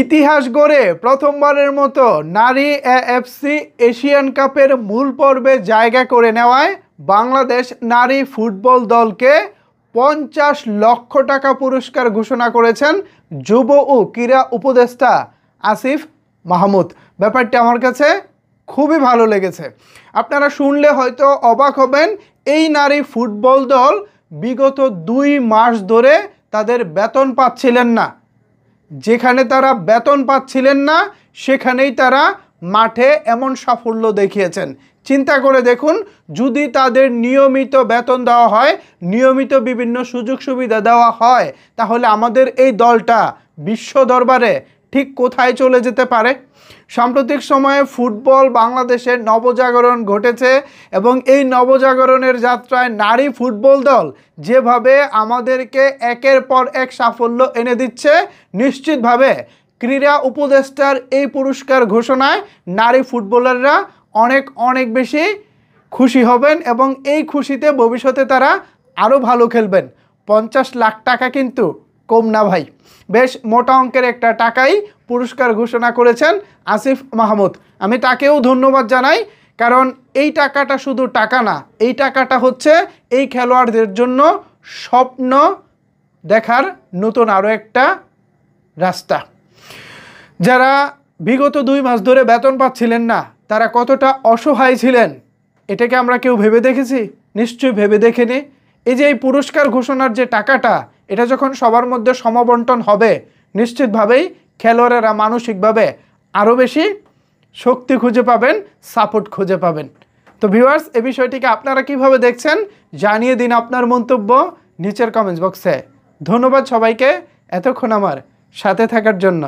ইতিহাস গড়ে প্রথমবারের মতো নারী এএফসি এশিয়ান কাপের মূল পর্বে জায়গা করে নেওয়ায় বাংলাদেশ নারী ফুটবল দলকে ৫০ লক্ষ টাকা পুরস্কার ঘোষণা করেছেন যুব ও ক্রীড়া উপদেষ্টা আসিফ মাহমুদ। ব্যাপারটি আমার কাছে খুবই ভালো লেগেছে। আপনারা শুনলে হয়তো অবাক হবেন, এই নারী ফুটবল দল বিগত ২ মাস ধরে তাদের বেতন পাচ্ছিলেন না। যেখানে তারা বেতন পাচ্ছিলেন না সেখানেই তারা মাঠে এমন সাফল্য দেখিয়েছেন। চিন্তা করে দেখুন, যদি তাদের নিয়মিত বেতন দেওয়া হয়, নিয়মিত বিভিন্ন সুযোগ সুবিধা দেওয়া হয়, তাহলে আমাদের এই দলটা বিশ্ব দরবারে ঠিক কোথায় চলে যেতে পারে। সাম্প্রতিক সময়ে ফুটবল বাংলাদেশের নবজাগরণ ঘটেছে এবং এই নবজাগরণের যাত্রায় নারী ফুটবল দল যেভাবে আমাদেরকে একের পর এক সাফল্য এনে দিচ্ছে, নিশ্চিতভাবে ক্রীড়া উপদেষ্টার এই পুরস্কার ঘোষণায় নারী ফুটবলাররা অনেক বেশি খুশি হবেন এবং এই খুশিতে ভবিষ্যতে তারা আরও ভালো খেলবেন। ৫০ লাখ টাকা কিন্তু কম না ভাই, বেশ মোটা অঙ্কের একটা টাকাই পুরস্কার ঘোষণা করেছেন আসিফ মাহমুদ। আমি তাকেও ধন্যবাদ জানাই, কারণ এই টাকাটা শুধু টাকা না, এই টাকাটা হচ্ছে এই খেলোয়াড়দের জন্য স্বপ্ন দেখার নতুন আরও একটা রাস্তা। যারা বিগত ২ মাস ধরে বেতন পাচ্ছিলেন না, তারা কতটা অসহায় ছিলেন, এটাকে আমরা কেউ ভেবে দেখেছি? নিশ্চয়ই ভেবে দেখেনি। এই যে এই পুরস্কার ঘোষণার যে টাকাটা, এটা যখন সবার মধ্যে সমবন্টন হবে, নিশ্চিতভাবেই খেলোয়াড়েরা মানসিকভাবে আরও বেশি শক্তি খুঁজে পাবেন, সাপোর্ট খুঁজে পাবেন। তো ভিউয়ার্স, এই বিষয়টিকে আপনারা কিভাবে দেখছেন জানিয়ে দিন আপনার মন্তব্য নিচের কমেন্টস বক্সে। ধন্যবাদ সবাইকে এতক্ষণ আমার সাথে থাকার জন্য।